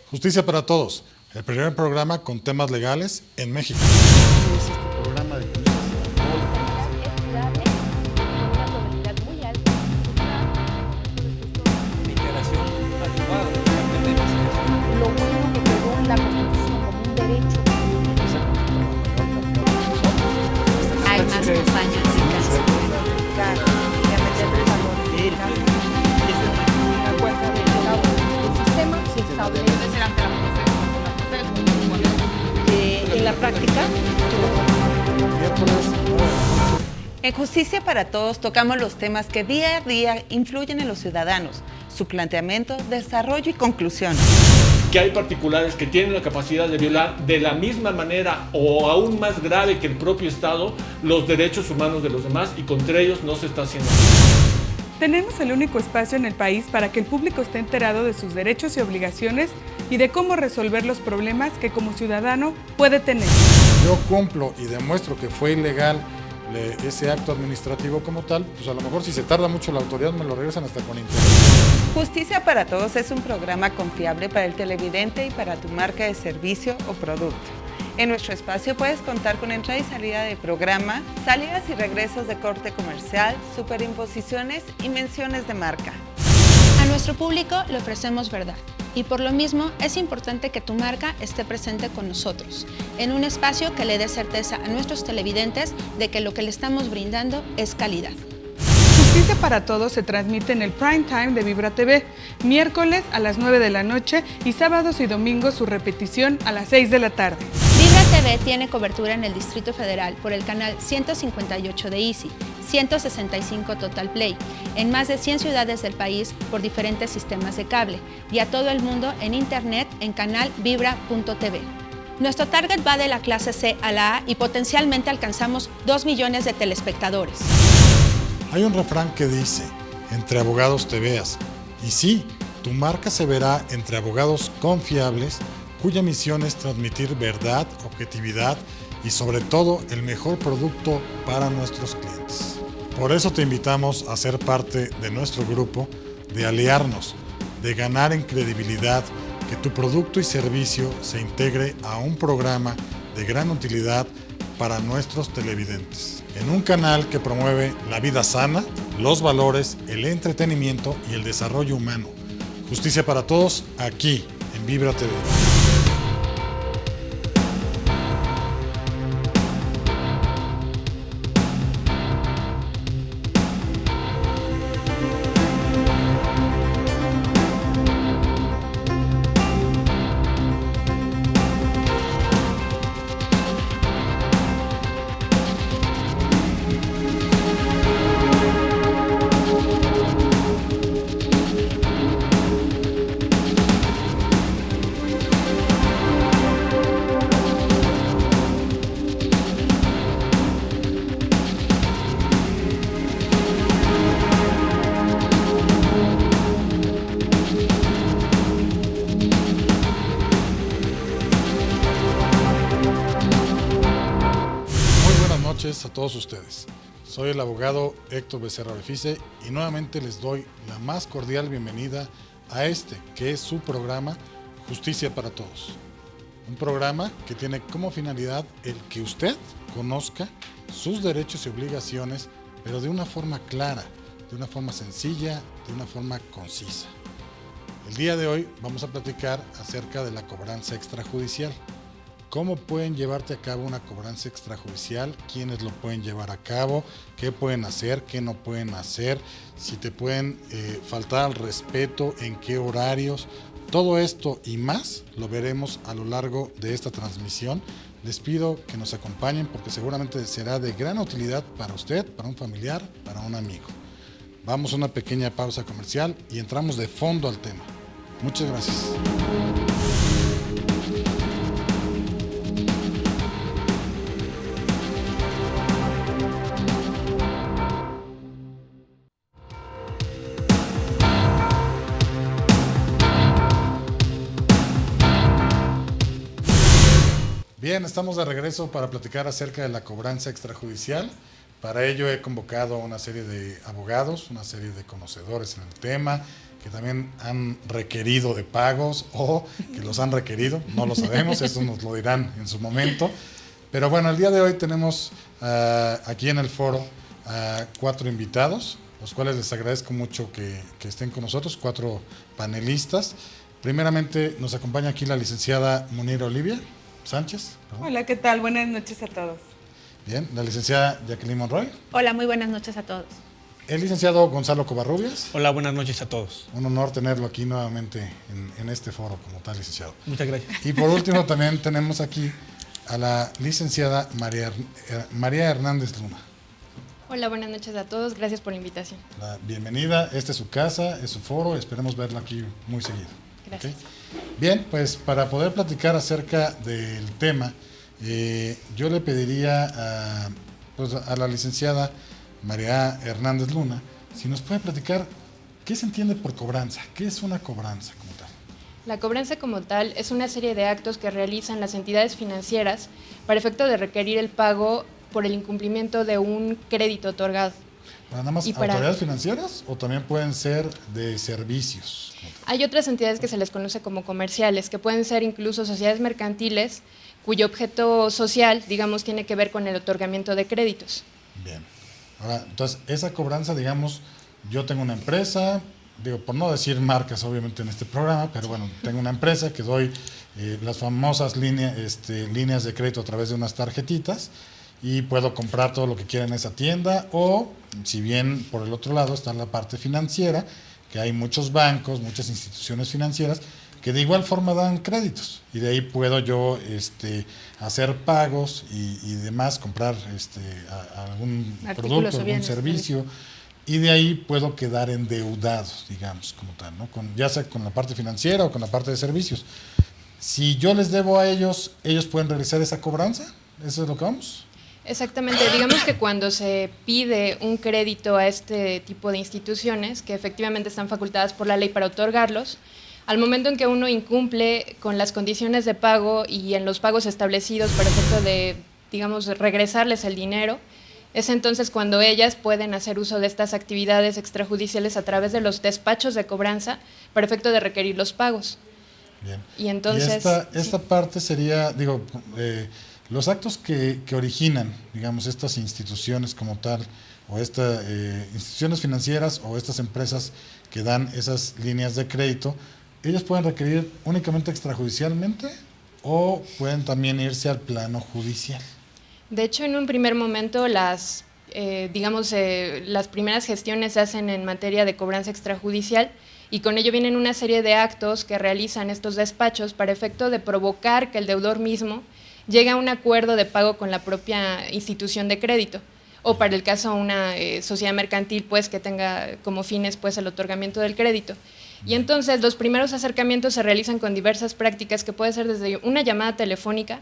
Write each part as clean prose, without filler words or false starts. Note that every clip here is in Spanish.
Justicia para Todos, el primer programa con temas legales en México. Es este programa de justicia. Integración adecuada de la competencia. Lo bueno que quedó en la Constitución como un derecho. Hay más campañas de El sistema se establece en la práctica. Miércoles 9 de la noche. En Justicia para Todos tocamos los temas que día a día influyen en los ciudadanos, su planteamiento, desarrollo y conclusión. Que hay particulares que tienen la capacidad de violar de la misma manera o aún más grave que el propio Estado los derechos humanos de los demás y contra ellos no se está haciendo nada. Tenemos el único espacio en el país para que el público esté enterado de sus derechos y obligaciones y de cómo resolver los problemas que como ciudadano puede tener. Yo cumplo y demuestro que fue ilegal ese acto administrativo como tal, pues a lo mejor si se tarda mucho la autoridad me lo regresan hasta con interés. Justicia para Todos es un programa confiable para el televidente y para tu marca de servicio o producto. En nuestro espacio puedes contar con entrada y salida de programa, salidas y regresos de corte comercial, superimposiciones y menciones de marca. A nuestro público le ofrecemos verdad y por lo mismo es importante que tu marca esté presente con nosotros, en un espacio que le dé certeza a nuestros televidentes de que lo que le estamos brindando es calidad. Justicia para Todos se transmite en el prime time de Vibra TV, miércoles a las 9 de la noche y sábados y domingos su repetición a las 6 de la tarde. Vibra TV tiene cobertura en el Distrito Federal por el canal 158 de Easy, 165 Total Play, en más de 100 ciudades del país por diferentes sistemas de cable y a todo el mundo en internet en canal vibra.tv. Nuestro target va de la clase C a la A y potencialmente alcanzamos 2 millones de telespectadores. Hay un refrán que dice, entre abogados te veas. Y sí, tu marca se verá entre abogados confiables, cuya misión es transmitir verdad, objetividad y sobre todo el mejor producto para nuestros clientes. Por eso te invitamos a ser parte de nuestro grupo, de aliarnos, de ganar en credibilidad, que tu producto y servicio se integre a un programa de gran utilidad para nuestros televidentes, en un canal que promueve la vida sana, los valores, el entretenimiento y el desarrollo humano. Justicia para Todos, aquí en Vibra TV. A todos ustedes. Soy el abogado Héctor Becerra Refice y nuevamente les doy la más cordial bienvenida a este que es su programa Justicia para Todos. Un programa que tiene como finalidad el que usted conozca sus derechos y obligaciones, pero de una forma clara, de una forma sencilla, de una forma concisa. El día de hoy vamos a platicar acerca de la cobranza extrajudicial. ¿Cómo pueden llevarte a cabo una cobranza extrajudicial? ¿Quiénes lo pueden llevar a cabo? ¿Qué pueden hacer? ¿Qué no pueden hacer? Si te pueden faltar al respeto, ¿en qué horarios? Todo esto y más lo veremos a lo largo de esta transmisión. Les pido que nos acompañen porque seguramente será de gran utilidad para usted, para un familiar, para un amigo. Vamos a una pequeña pausa comercial y entramos de fondo al tema. Muchas gracias. Bien, estamos de regreso para platicar acerca de la cobranza extrajudicial. Para ello he convocado a una serie de abogados, una serie de conocedores en el tema, que también han requerido de pagos o que los han requerido, no lo sabemos, eso nos lo dirán en su momento. Pero bueno, el día de hoy tenemos aquí en el foro a 4 invitados, los cuales les agradezco mucho que estén con nosotros, 4 panelistas. Primeramente nos acompaña aquí la licenciada Munira Olivia Sánchez. ¿Perdón? Hola, ¿qué tal? Buenas noches a todos. Bien, la licenciada Jacqueline Monroy. Hola, muy buenas noches a todos. El licenciado Gonzalo Covarrubias. Hola, buenas noches a todos. Un honor tenerlo aquí nuevamente en este foro como tal, licenciado. Muchas gracias. Y por último también tenemos aquí a la licenciada María Hernández Luna. Hola, buenas noches a todos. Gracias por la invitación. Bienvenida, esta es su casa, es su foro, esperemos verla aquí muy seguido. Gracias. ¿Okay? Bien, pues para poder platicar acerca del tema, yo le pediría a la licenciada María Hernández Luna si nos puede platicar qué se entiende por cobranza, qué es una cobranza como tal. La cobranza como tal es una serie de actos que realizan las entidades financieras para efecto de requerir el pago por el incumplimiento de un crédito otorgado. ¿Nada más autoridades financieras o también pueden ser de servicios? Hay otras entidades que se les conoce como comerciales, que pueden ser incluso sociedades mercantiles, cuyo objeto social, digamos, tiene que ver con el otorgamiento de créditos. Bien. Ahora, entonces, esa cobranza, digamos, yo tengo una empresa, digo, por no decir marcas obviamente en este programa, pero bueno, tengo una empresa que doy las famosas líneas de crédito a través de unas tarjetitas y puedo comprar todo lo que quiera en esa tienda, o si bien por el otro lado está la parte financiera, que hay muchos bancos, muchas instituciones financieras que de igual forma dan créditos y de ahí puedo yo hacer pagos y demás, comprar algún producto, algún servicio, y de ahí puedo quedar endeudado, digamos, como tal, ¿no? Ya sea con la parte financiera o con la parte de servicios. Si yo les debo a ellos, ¿ellos pueden realizar esa cobranza? ¿Eso es lo que vamos? Exactamente, digamos que cuando se pide un crédito a este tipo de instituciones, que efectivamente están facultadas por la ley para otorgarlos, al momento en que uno incumple con las condiciones de pago y en los pagos establecidos para efecto de, digamos, regresarles el dinero, es entonces cuando ellas pueden hacer uso de estas actividades extrajudiciales a través de los despachos de cobranza para efecto de requerir los pagos. Bien. Y entonces... esta parte sería, digo, los actos que originan, digamos, estas instituciones como tal, o estas instituciones financieras o estas empresas que dan esas líneas de crédito, ¿ellos pueden requerir únicamente extrajudicialmente o pueden también irse al plano judicial? De hecho, en un primer momento las primeras gestiones se hacen en materia de cobranza extrajudicial y con ello vienen una serie de actos que realizan estos despachos para efecto de provocar que el deudor mismo llegue a un acuerdo de pago con la propia institución de crédito, o para el caso una sociedad mercantil pues que tenga como fines pues el otorgamiento del crédito. Y entonces los primeros acercamientos se realizan con diversas prácticas que puede ser desde una llamada telefónica,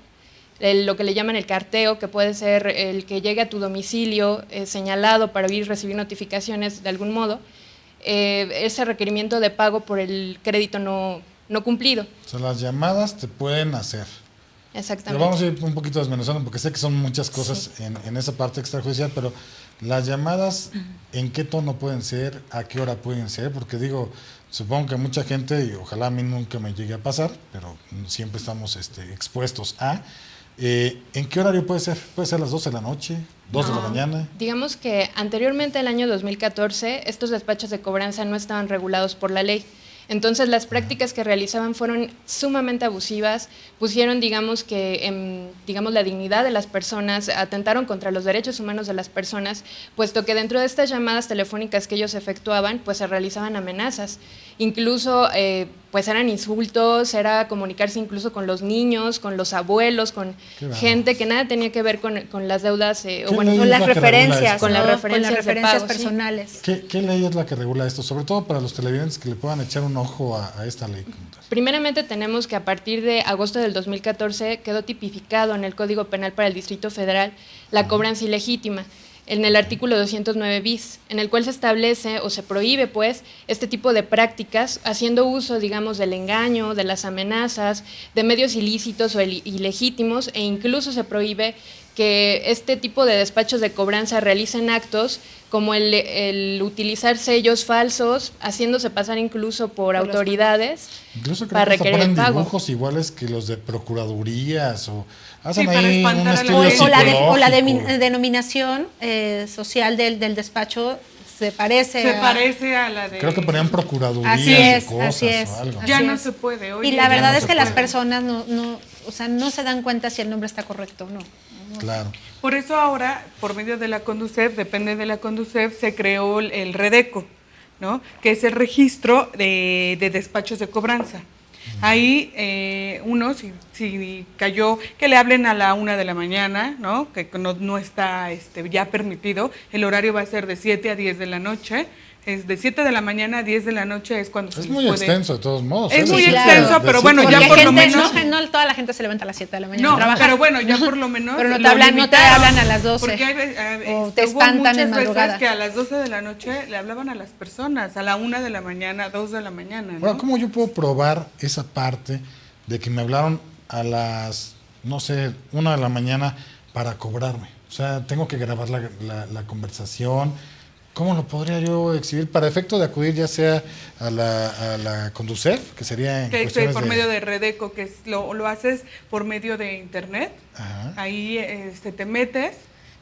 lo que le llaman el carteo, que puede ser el que llegue a tu domicilio señalado para ir a recibir notificaciones de algún modo, ese requerimiento de pago por el crédito no cumplido. O sea, las llamadas te pueden hacer. Exactamente. Pero vamos a ir un poquito desmenuzando porque sé que son muchas cosas en esa parte extrajudicial, pero las llamadas, ¿en qué tono pueden ser? ¿A qué hora pueden ser? Porque digo, supongo que mucha gente, y ojalá a mí nunca me llegue a pasar, pero siempre estamos expuestos a... ¿en qué horario puede ser? ¿Puede ser a las 12 de la noche? ¿2 de la mañana? Digamos que anteriormente, el año 2014, estos despachos de cobranza no estaban regulados por la ley. Entonces las prácticas que realizaban fueron sumamente abusivas, pusieron digamos la dignidad de las personas, atentaron contra los derechos humanos de las personas, puesto que dentro de estas llamadas telefónicas que ellos efectuaban, pues se realizaban amenazas, incluso pues eran insultos, era comunicarse incluso con los niños, con los abuelos, con gente que nada tenía que ver con las deudas o bueno, con las referencias, con las referencias de pago, personales. ¿Sí? ¿Qué ley es la que regula esto? Sobre todo para los televidentes que le puedan echar un ojo a esta ley. Primeramente tenemos que a partir de agosto del 2014 quedó tipificado en el Código Penal para el Distrito Federal la cobranza ilegítima, en el artículo 209 bis, en el cual se establece o se prohíbe pues este tipo de prácticas haciendo uso digamos del engaño, de las amenazas, de medios ilícitos o ilegítimos, e incluso se prohíbe que este tipo de despachos de cobranza realicen actos como el utilizar sellos falsos, haciéndose pasar incluso por autoridades, incluso creo para que hasta requerir ponen el pago. dibujos iguales que los de procuradurías o hacen para ahí un espantar a la estudio gente. O la psicológico. denominación social del despacho se parece a la de... Creo que ponían procuradurías Así de es, cosas así es. o algo. Ya Así no es. se puede. Oye, Y la ya verdad no es se que las puede. personas no se dan cuenta si el nombre está correcto o no. Claro. Por eso ahora, por medio de la Conducef, depende de la Conducef, se creó el REDECO, ¿no? Que es el registro de despachos de cobranza. Ahí uno, si cayó, que le hablen a la 1 de la mañana, ¿no? Que no está ya permitido, el horario va a ser de 7 a 10 de la noche. Es de 7 de la mañana a 10 de la noche es cuando se Es les muy puede... extenso de todos modos. Es muy De extenso, siete- pero de bueno, siete ya a por lo diez. menos... No toda la gente se levanta a las 7 de la mañana No, a trabajar. pero bueno, ya por lo menos... Pero no te lo hablan, no te limitaron, hablan a las 12. Porque o te hubo espantan muchas en madrugada. veces que a las 12 de la noche le hablaban a las personas, a la 1 de la mañana, 2 de la mañana, ¿no? Ahora, ¿cómo yo puedo probar esa parte de que me hablaron a las, no sé, 1 de la mañana para cobrarme? O sea, tengo que grabar la conversación. ¿Cómo lo podría yo exhibir para efecto de acudir ya sea a la Conducef, que sería en Que cuestiones por medio de Redeco, que lo haces por medio de internet. Ajá. Ahí te metes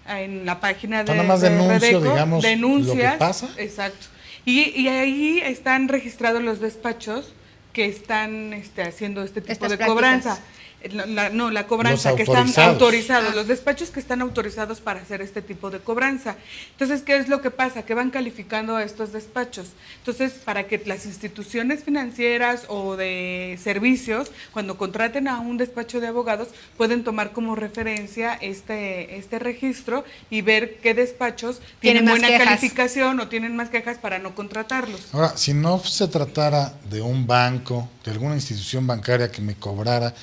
en la página de Nada más denuncio, Redeco, digamos, denuncias, lo que pasa. Exacto. Y ahí están registrados los despachos que están haciendo este tipo Estas de prácticas. cobranza. La cobranza Los que están autorizados. autorizados, los despachos que están autorizados para hacer este tipo de cobranza. Entonces, ¿qué es lo que pasa? Que van calificando a estos despachos. Entonces, para que las instituciones financieras o de servicios, cuando contraten a un despacho de abogados, pueden tomar como referencia este registro y ver qué despachos tienen Tienen más buena quejas. calificación o tienen más quejas para no contratarlos. Ahora, si no se tratara de un banco, de alguna institución bancaria que me cobrara,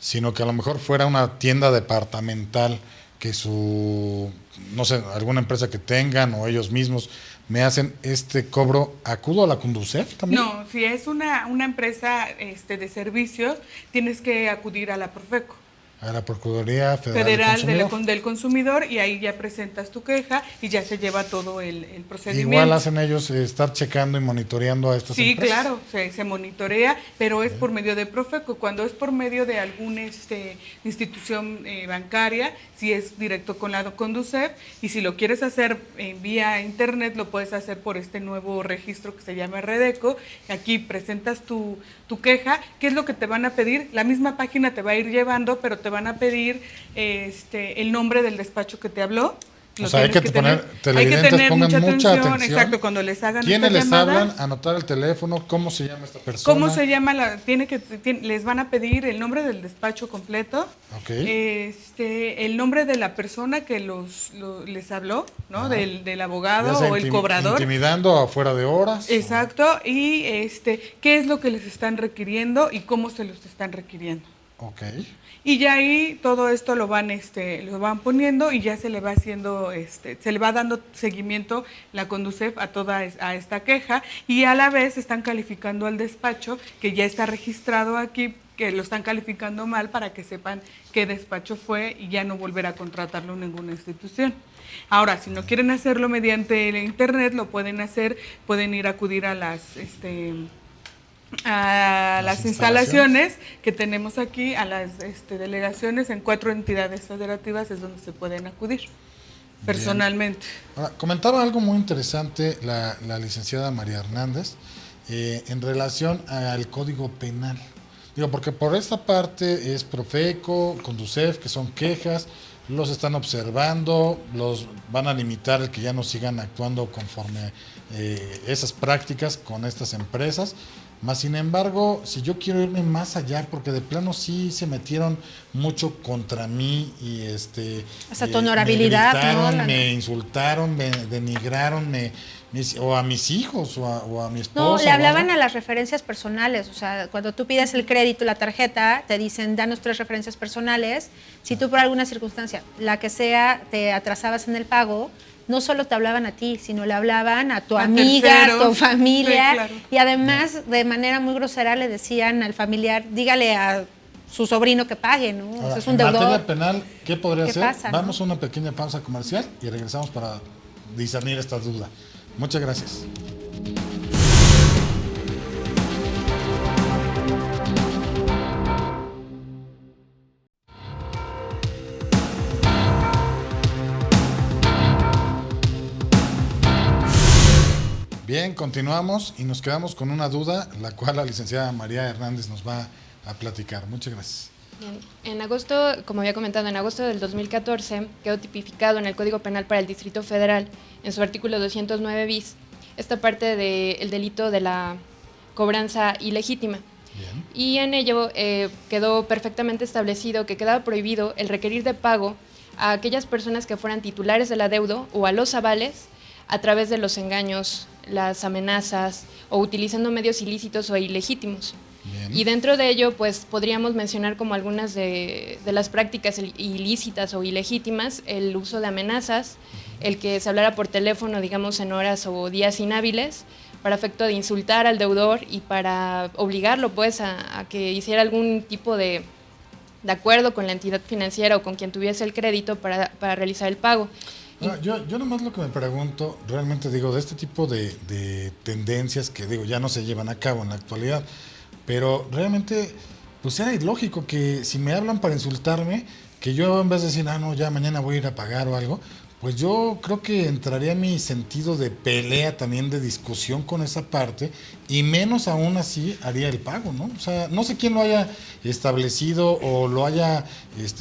sino que a lo mejor fuera una tienda departamental que no sé, alguna empresa que tengan o ellos mismos me hacen este cobro, ¿acudo a la Conducef también? No, si es una empresa de servicios, tienes que acudir a la Profeco. A la Procuraduría Federal, del Consumidor, y ahí ya presentas tu queja y ya se lleva todo el procedimiento. Igual hacen ellos estar checando y monitoreando a estas Sí, empresas. claro, se monitorea, pero es por medio de Profeco. Cuando es por medio de alguna institución bancaria, si es directo con la Conducef, y si lo quieres hacer vía internet, lo puedes hacer por este nuevo registro que se llama Redeco. Aquí presentas tu queja. ¿Qué es lo que te van a pedir? La misma página te va a ir llevando, pero te van a pedir el nombre del despacho que te habló. O sea, hay que poner, hay que televidentes tener pongan mucha atención. Exacto, cuando les hagan ¿Quiénes esta les llamada, hablan? Anotar el teléfono, ¿cómo se llama esta persona? ¿cómo se llama? Les van a pedir el nombre del despacho completo, Ok. el nombre de la persona que les habló, ¿no? Del abogado Ya sea o el cobrador. Intimidando afuera de horas. Exacto, y qué es lo que les están requiriendo y cómo se los están requiriendo. Ok. Y ya ahí todo esto lo van poniendo y ya se le va haciendo, se le va dando seguimiento la Conducef a esta queja, y a la vez están calificando al despacho que ya está registrado aquí, que lo están calificando mal para que sepan qué despacho fue y ya no volver a contratarlo en ninguna institución. Ahora, si no quieren hacerlo mediante el internet, lo pueden hacer, pueden ir a acudir a las instalaciones que tenemos aquí, a las delegaciones en 4 entidades federativas es donde se pueden acudir personalmente. Ahora, comentaba algo muy interesante la licenciada María Hernández en relación al Código Penal. Digo, porque por esta parte es Profeco, Conducef, que son quejas, los están observando, los van a limitar el que ya no sigan actuando conforme esas prácticas con estas empresas. Más sin embargo, si yo quiero irme más allá, porque de plano sí se metieron mucho contra mí y hasta tu honorabilidad, me gritaron, ¿no? me insultaron, me denigraron, o a mis hijos o a mi esposa. No, le hablaban a las referencias personales. O sea, cuando tú pides el crédito, la tarjeta, te dicen, danos 3 referencias personales. Si tú por alguna circunstancia, la que sea, te atrasabas en el pago, no solo te hablaban a ti, sino le hablaban a tu amiga, terceros. a tu familia. Sí, claro. Y además, de manera muy grosera, le decían al familiar, dígale a su sobrino que pague, ¿no? O sea, es un en deudor. materia penal, ¿qué podría ¿Qué ser? pasa, no? Vamos a una pequeña pausa comercial y regresamos para discernir esta duda. Muchas gracias. Bien, continuamos y nos quedamos con una duda, la cual la licenciada María Hernández nos va a platicar. Muchas gracias. Bien. En agosto, como había comentado, en agosto del 2014 quedó tipificado en el Código Penal para el Distrito Federal, en su artículo 209 bis, esta parte del delito de la cobranza ilegítima. Bien. Y en ello quedó perfectamente establecido que quedaba prohibido el requerir de pago a aquellas personas que fueran titulares del adeudo o a los avales a través de los engaños, las amenazas o utilizando medios ilícitos o ilegítimos. Bien. Y dentro de ello, pues podríamos mencionar como algunas de las prácticas ilícitas o ilegítimas, el uso de amenazas, el que se hablara por teléfono, digamos, en horas o días inhábiles, para efecto de insultar al deudor y para obligarlo, pues, a que hiciera algún tipo de acuerdo con la entidad financiera o con quien tuviese el crédito para realizar el pago. Yo nomás lo que me pregunto, realmente digo, de este tipo de tendencias que digo, ya no se llevan a cabo en la actualidad, pero realmente, pues era ilógico que si me hablan para insultarme, que yo en vez de decir, no, ya mañana voy a ir a pagar o algo, pues yo creo que entraría en mi sentido de pelea también, de discusión con esa parte, y menos aún así haría el pago, ¿no? O sea, no sé quién lo haya establecido o lo haya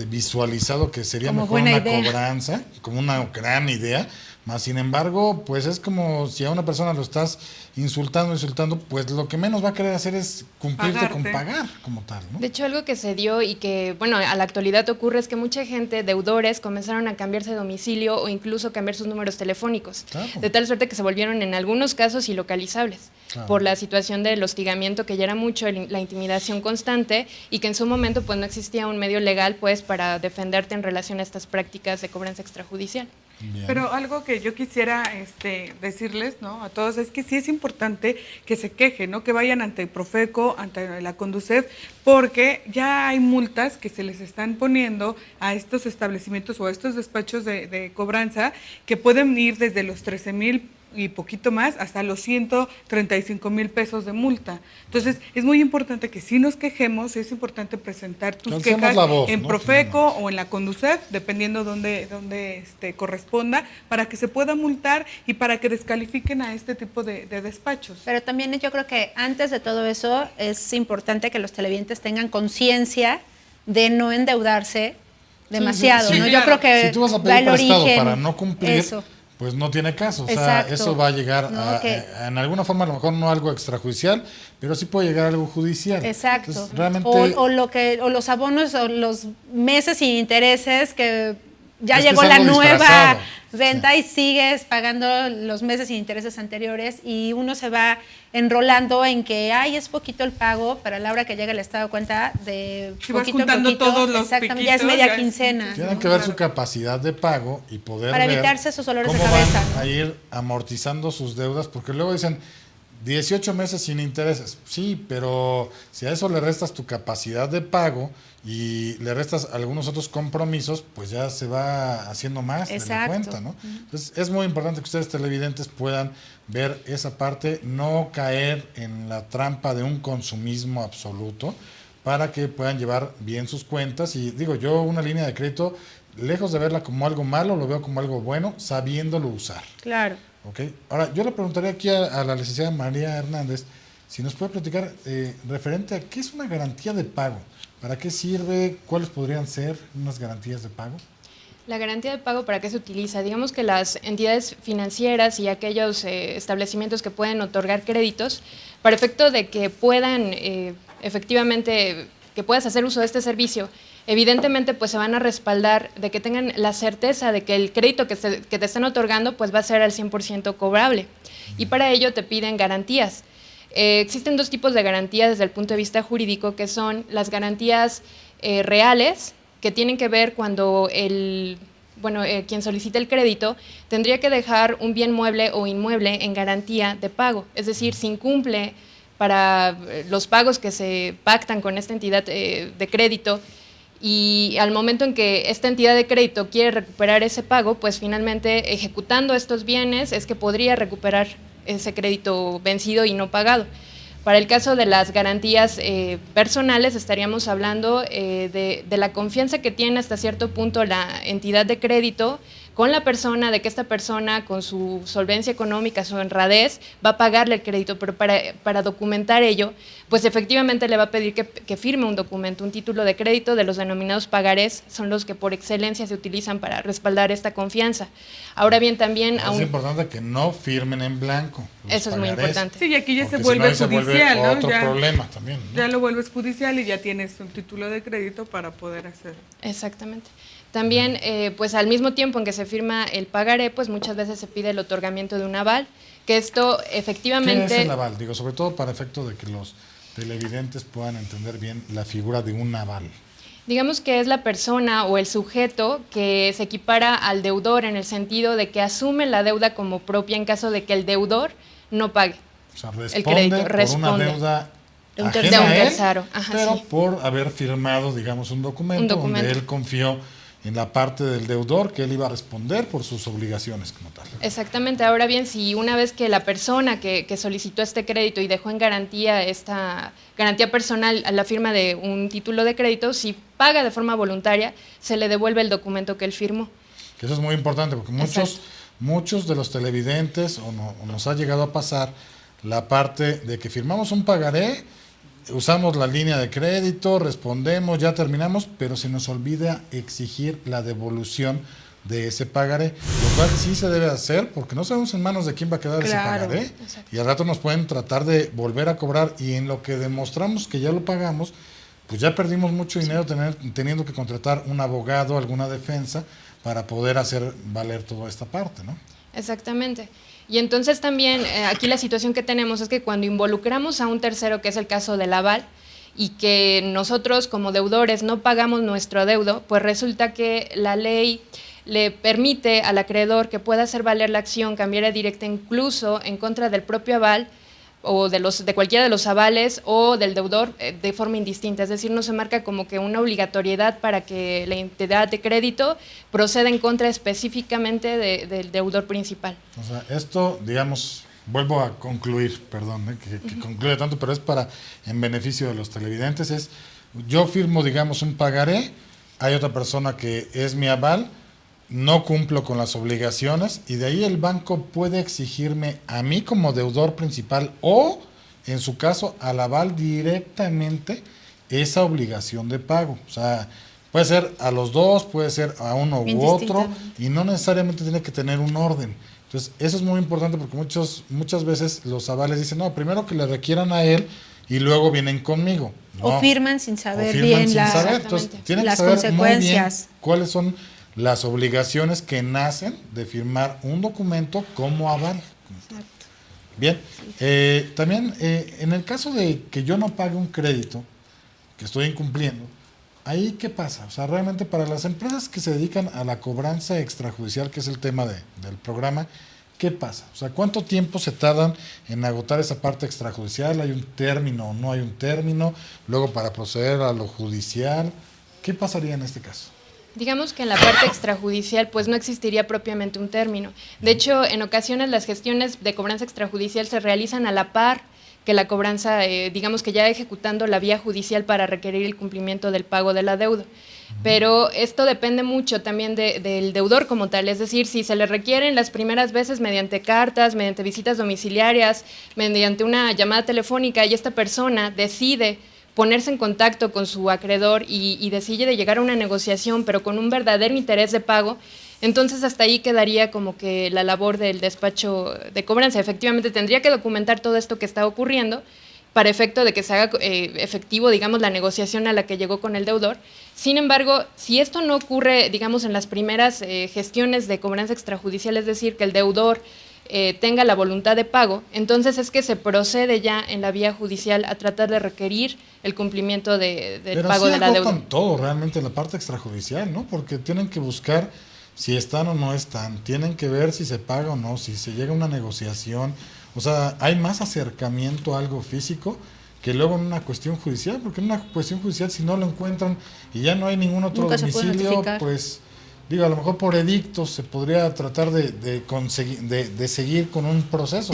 visualizado que sería Como mejor buena una idea. cobranza, como una gran idea, más sin embargo, pues es como si a una persona lo estás insultando, pues lo que menos va a querer hacer es cumplirte con Pagarte. pagar como tal, ¿no? De hecho, algo que se dio y que, bueno, a la actualidad ocurre es que mucha gente, deudores, comenzaron a cambiarse de domicilio o incluso cambiar sus números telefónicos, Claro. de tal suerte que se volvieron en algunos casos ilocalizables, Claro. por la situación del hostigamiento que ya era mucho, la intimidación constante y que en su momento pues no existía un medio legal pues para defenderte en relación a estas prácticas de cobranza extrajudicial. Bien. Pero algo que yo quisiera decirles, ¿no?, a todos, es que sí es importante que se quejen, ¿no?, que vayan ante Profeco, ante la Conducef, porque ya hay multas que se les están poniendo a estos establecimientos o a estos despachos de cobranza que pueden ir desde los 13,000 y poquito más hasta los 135,000 pesos de multa. Entonces, es muy importante que sí nos quejemos, es importante presentar tus Alcemos quejas la voz, en ¿no? Profeco o en la Conducef, dependiendo dónde corresponda, para que se pueda multar y para que descalifiquen a este tipo de despachos. Pero también yo creo que antes de todo eso es importante que los televidentes tengan conciencia de no endeudarse demasiado, sí, ¿no? sí, Yo claro. creo que Si tú vas a va pedir el prestado origen, para no cumplir, eso. pues no tiene caso. O sea, Exacto. eso va a llegar No, que- en alguna forma, a lo mejor no algo extrajudicial, pero sí puede llegar a algo judicial. Exacto. Entonces, realmente, o los abonos o los meses sin intereses que ya Es que llegó es la algo nueva disfrazado. venta y sigues pagando los meses sin intereses anteriores y uno se va enrolando en que es poquito el pago, pero a la hora que llega el estado de cuenta de Si vas poquito en juntando poquito, todos los exactamente, ya es piquitos, media ya es- quincena. tienen ¿no? que ver su capacidad de pago y poder Para ver evitarse esos dolores de cómo cabeza, van ¿no? a ir amortizando sus deudas, porque luego dicen 18 meses sin intereses. Sí, pero si a eso le restas tu capacidad de pago y le restas algunos otros compromisos, pues ya se va haciendo más de la Exacto. cuenta, ¿no? Entonces es muy importante que ustedes televidentes puedan ver esa parte, no caer en la trampa de un consumismo absoluto, para que puedan llevar bien sus cuentas. Y digo, yo una línea de crédito, lejos de verla como algo malo, lo veo como algo bueno, sabiéndolo usar. Claro. ¿Ok? Ahora, yo le preguntaría aquí a la licenciada María Hernández si nos puede platicar referente a qué es una garantía de pago, para qué sirve, cuáles podrían ser unas garantías de pago. La garantía de pago, ¿para qué se utiliza? Digamos que las entidades financieras y aquellos establecimientos que pueden otorgar créditos, para efecto de que puedan efectivamente, que puedas hacer uso de este servicio, evidentemente pues se van a respaldar de que tengan la certeza de que el crédito que te están otorgando pues va a ser al 100% cobrable. Y para ello te piden garantías. Existen dos tipos de garantías desde el punto de vista jurídico, que son las garantías reales, que tienen que ver cuando quien solicita el crédito tendría que dejar un bien mueble o inmueble en garantía de pago. Es decir, si incumple para los pagos que se pactan con esta entidad de crédito, y al momento en que esta entidad de crédito quiere recuperar ese pago, pues finalmente ejecutando estos bienes es que podría recuperar ese crédito vencido y no pagado. Para el caso de las garantías personales, estaríamos hablando de la confianza que tiene hasta cierto punto la entidad de crédito con la persona, de que esta persona con su solvencia económica, su honradez, va a pagarle el crédito, pero para documentar ello, pues efectivamente le va a pedir que firme un documento, un título de crédito de los denominados pagarés, son los que por excelencia se utilizan para respaldar esta confianza. Ahora bien, también... Es importante que no firmen en blanco. Eso es muy importante. Sí, y aquí ya se Porque vuelve si no, judicial, se vuelve ¿no? otro problema también, ¿no? Ya lo vuelves judicial y ya tienes un título de crédito para poder hacer. Exactamente. También, pues al mismo tiempo en que se firma el pagaré, pues muchas veces se pide el otorgamiento de un aval, que esto efectivamente... ¿Qué es el aval? Digo, sobre todo para efecto de que los televidentes puedan entender bien la figura de un aval. Digamos que es la persona o el sujeto que se equipara al deudor en el sentido de que asume la deuda como propia en caso de que el deudor no pague. O sea, el crédito, responde por una deuda de un ajena a él, tercero. Ajá, pero sí. por haber firmado, digamos, un documento donde él confió en la parte del deudor que él iba a responder por sus obligaciones como tal. Exactamente. Ahora bien, si una vez que la persona que solicitó este crédito y dejó en garantía esta garantía personal a la firma de un título de crédito, si paga de forma voluntaria, se le devuelve el documento que él firmó. Que eso es muy importante porque muchos de los televidentes o nos ha llegado a pasar la parte de que firmamos un pagaré, usamos la línea de crédito, respondemos, ya terminamos, pero se nos olvida exigir la devolución de ese pagaré, lo cual sí se debe hacer porque no sabemos en manos de quién va a quedar ese pagaré. Exacto. Y al rato nos pueden tratar de volver a cobrar y en lo que demostramos que ya lo pagamos, pues ya perdimos mucho dinero teniendo que contratar un abogado, alguna defensa para poder hacer valer toda esta parte, ¿no? Exactamente. Y entonces también aquí la situación que tenemos es que cuando involucramos a un tercero, que es el caso del aval, y que nosotros como deudores no pagamos nuestro adeudo, pues resulta que la ley le permite al acreedor que pueda hacer valer la acción cambiaria directa incluso en contra del propio aval o de cualquiera de los avales o del deudor de forma indistinta. Es decir, no se marca como que una obligatoriedad para que la entidad de crédito proceda en contra específicamente del deudor principal. O sea, esto, digamos, vuelvo a concluir, perdón, que concluya tanto, pero es en beneficio de los televidentes, yo firmo, digamos, un pagaré, hay otra persona que es mi aval, no cumplo con las obligaciones y de ahí el banco puede exigirme a mí como deudor principal o, en su caso, al aval directamente esa obligación de pago. O sea, puede ser a los dos, puede ser a uno u otro y no necesariamente tiene que tener un orden. Entonces, eso es muy importante porque muchas veces los avales dicen, no, primero que le requieran a él y luego vienen conmigo. No, o firman sin saber bien Entonces, tienen que saber muy bien cuáles son las obligaciones que nacen de firmar un documento como aval. Exacto. Bien, también en el caso de que yo no pague un crédito, que estoy incumpliendo, ¿ahí qué pasa? O sea, realmente para las empresas que se dedican a la cobranza extrajudicial, que es el tema del programa, ¿qué pasa? O sea, ¿cuánto tiempo se tardan en agotar esa parte extrajudicial? ¿Hay un término o no hay un término? Luego para proceder a lo judicial, ¿qué pasaría en este caso? Digamos que en la parte extrajudicial pues no existiría propiamente un término. De hecho, en ocasiones las gestiones de cobranza extrajudicial se realizan a la par que la cobranza, digamos que ya ejecutando la vía judicial para requerir el cumplimiento del pago de la deuda. Pero esto depende mucho también del deudor como tal, es decir, si se le requieren las primeras veces mediante cartas, mediante visitas domiciliarias, mediante una llamada telefónica y esta persona decide ponerse en contacto con su acreedor y decide de llegar a una negociación, pero con un verdadero interés de pago, entonces hasta ahí quedaría como que la labor del despacho de cobranza. Efectivamente tendría que documentar todo esto que está ocurriendo para efecto de que se haga efectivo, digamos, la negociación a la que llegó con el deudor. Sin embargo, si esto no ocurre, digamos, en las primeras gestiones de cobranza extrajudicial, es decir, que el deudor tenga la voluntad de pago, entonces es que se procede ya en la vía judicial a tratar de requerir el cumplimiento del pago de la deuda. Pero sí todo realmente en la parte extrajudicial, ¿no? Porque tienen que buscar si están o no están, tienen que ver si se paga o no, si se llega a una negociación. O sea, hay más acercamiento a algo físico que luego en una cuestión judicial, porque en una cuestión judicial si no lo encuentran y ya no hay ningún otro Nunca se puede domicilio, notificar. pues digo, a lo mejor por edicto se podría tratar de conseguir, de seguir con un proceso,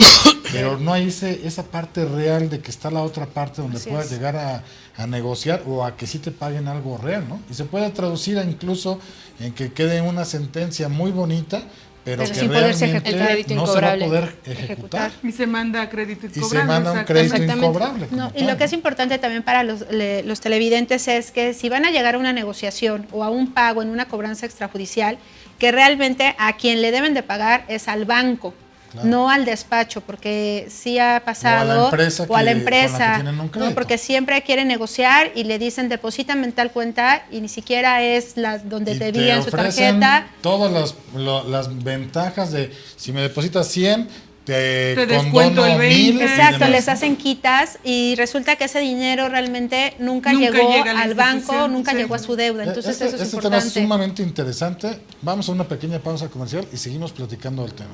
pero no hay esa parte real de que está la otra parte donde Así puedas es. llegar a negociar o a que sí te paguen algo real, ¿no? Y se puede traducir incluso en que quede una sentencia muy bonita, pero Pero que sin poderse realmente ejecutar. El crédito no se va a incobrable. poder ejecutar. Y se manda crédito Y se incobrable. manda un crédito Exactamente. incobrable. como No, y tal, lo que es importante también para los televidentes es que si van a llegar a una negociación o a un pago en una cobranza extrajudicial, que realmente a quien le deben de pagar es al banco, Claro. no al despacho, porque sí ha pasado, O a la empresa o a la con la que empresa, tienen un ¿no? crédito. Porque siempre quieren negociar y le dicen deposítame en tal cuenta y ni siquiera es donde y te envían su ofrecen tarjeta. todas las ventajas de si me depositas 100, te descuento condono el 20. 1000. y Exacto, demás. les hacen quitas y resulta que ese dinero realmente nunca Nunca llegó llega a la al banco, institución, nunca sí. llegó a su deuda. Entonces Este eso es tema es importante. sumamente interesante. Vamos a una pequeña pausa comercial y seguimos platicando del tema.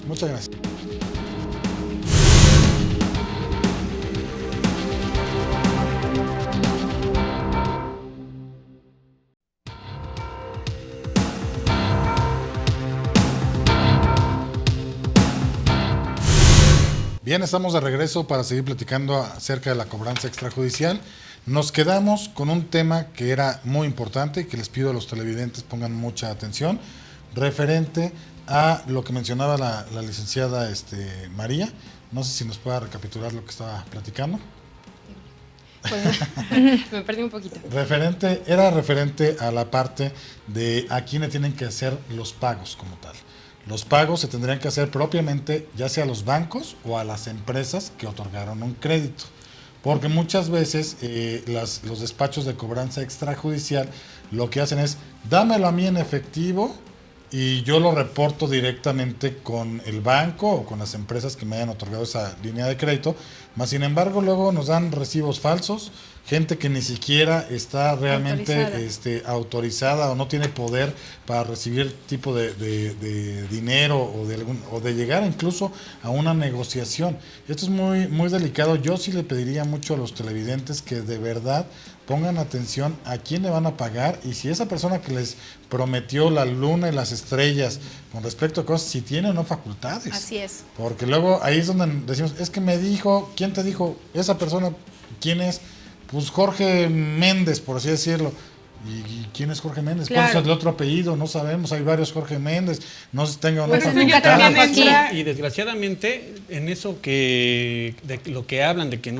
Muchas gracias. Bien, estamos de regreso para seguir platicando acerca de la cobranza extrajudicial. Nos quedamos con un tema que era muy importante y que les pido a los televidentes pongan mucha atención, referente a lo que mencionaba la licenciada María. No sé si nos pueda recapitular lo que estaba platicando. Pues, me perdí un poquito. Era referente a la parte de a quiénes tienen que hacer los pagos como tal. Los pagos se tendrían que hacer propiamente ya sea a los bancos o a las empresas que otorgaron un crédito. Porque muchas veces los despachos de cobranza extrajudicial lo que hacen es dámelo a mí en efectivo y yo lo reporto directamente con el banco o con las empresas que me hayan otorgado esa línea de crédito. Más sin embargo, luego nos dan recibos falsos, gente que ni siquiera está realmente autorizada o no tiene poder para recibir tipo de dinero o de llegar incluso a una negociación. Esto es muy, muy delicado. Yo sí le pediría mucho a los televidentes que de verdad pongan atención a quién le van a pagar y si esa persona que les prometió la luna y las estrellas con respecto a cosas, si tiene o no facultades. Así es. Porque luego ahí es donde decimos, es que me dijo, ¿quién te dijo? Esa persona, ¿quién es? Pues Jorge Méndez, por así decirlo. ¿Y quién es Jorge Méndez? Claro. ¿Cuál es el otro apellido? No sabemos, hay varios Jorge Méndez, no se tenga o no Pues eso nunca ya facultades. también trabajó aquí. entra. Y desgraciadamente, en eso de lo que hablan, de que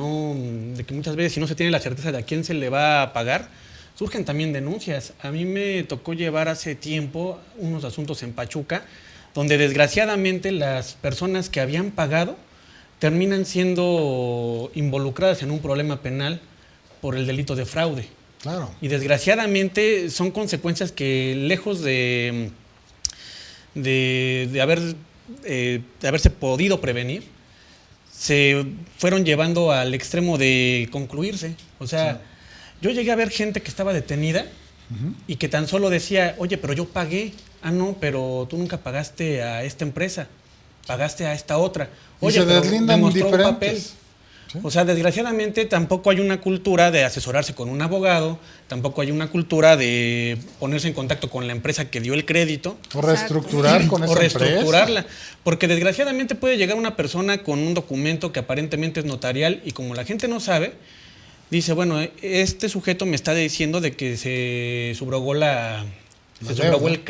muchas veces si no se tiene la certeza de a quién se le va a pagar, surgen también denuncias. A mí me tocó llevar hace tiempo unos asuntos en Pachuca, donde desgraciadamente las personas que habían pagado terminan siendo involucradas en un problema penal por el delito de fraude. Claro. Y desgraciadamente son consecuencias que lejos de haberse podido prevenir, se fueron llevando al extremo de concluirse. O sea, yo llegué a ver gente que estaba detenida y que tan solo decía, oye, pero yo pagué. Ah, no, pero tú nunca pagaste a esta empresa, pagaste a esta otra. Y Oye, se pero deslindan demostró un papel. diferentes. ¿Sí? O sea, desgraciadamente tampoco hay una cultura de asesorarse con un abogado, tampoco hay una cultura de ponerse en contacto con la empresa que dio el crédito O reestructurar con esa o reestructurarla. empresa. Porque desgraciadamente puede llegar una persona con un documento que aparentemente es notarial y como la gente no sabe, dice, bueno, este sujeto me está diciendo de que se subrogó el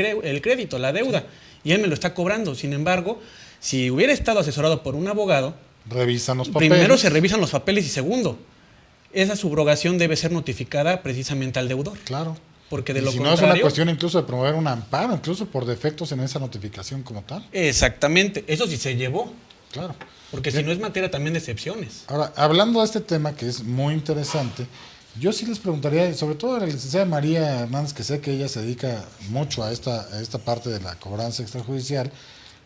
crédito, la deuda, y él me lo está cobrando. Sin embargo, si hubiera estado asesorado por un abogado, Revisan los papeles. primero se revisan los papeles y segundo, esa subrogación debe ser notificada precisamente al deudor. Claro. Porque de Y lo si no contrario... es una cuestión incluso de promover un amparo, incluso por defectos en esa notificación como tal. Exactamente, eso sí se llevó, Claro. porque si no es materia también de excepciones. Ahora, hablando de este tema que es muy interesante, yo sí les preguntaría, y sobre todo a la licenciada María Hernández, que sé que ella se dedica mucho a esta parte de la cobranza extrajudicial,